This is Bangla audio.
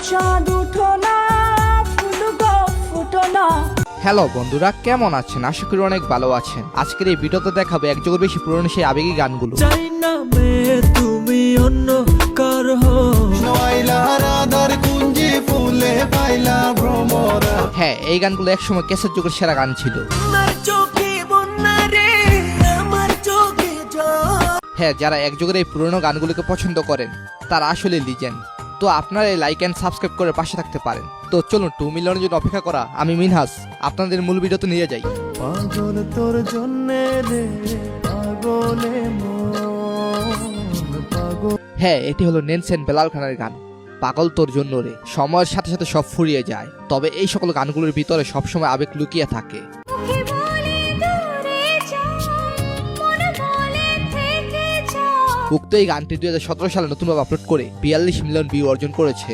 চাঁদ উঠো না, ফুল গো ফুটো না। হ্যালো বন্ধুরা, কেমন আছেন? আশা করি অনেক ভালো আছেন। আজকের এই ভিডিওতে দেখাবো এক যুগের বেশি পুরনো সেই আবেগী গানগুলো। চাই না মেয়ে তুমি অন্য কার হ্যাঁ, এই গানগুলো একসময় ক্যাসেট যুগের সেরা গান ছিল। হ্যাঁ, যারা এক যুগের এই পুরনো গানগুলোকে পছন্দ করেন তারা আসলে লিজেন্ড। তো আপনারা এই লাইক অ্যান্ড সাবস্ক্রাইব করে পাশে থাকতে পারেন। তো চলুন 2 মিলিয়নের জন্য অপেক্ষা করা আমি মিনহাস আপনাদের মূল ভিডিওতে নিয়ে যাই। পাগল তোর জন্যে রে পাগলে মন পাগল। হ্যাঁ, এটি হলো নেলসন বেলাল খানের গান পাগল তোর জন্য রে। সময়ের সাথে সাথে সব ফুরিয়ে যায়, তবে এই সকল গানগুলোর ভিতরে সবসময় আবেগ লুকিয়ে থাকে। মুখে বলে দূরে যাও, মন বলে থেকে যাও। উক্ত এই গানটি 2017 সালে নতুনভাবে আপলোড করে 42 মিলিয়ন ভিউ অর্জন করেছে।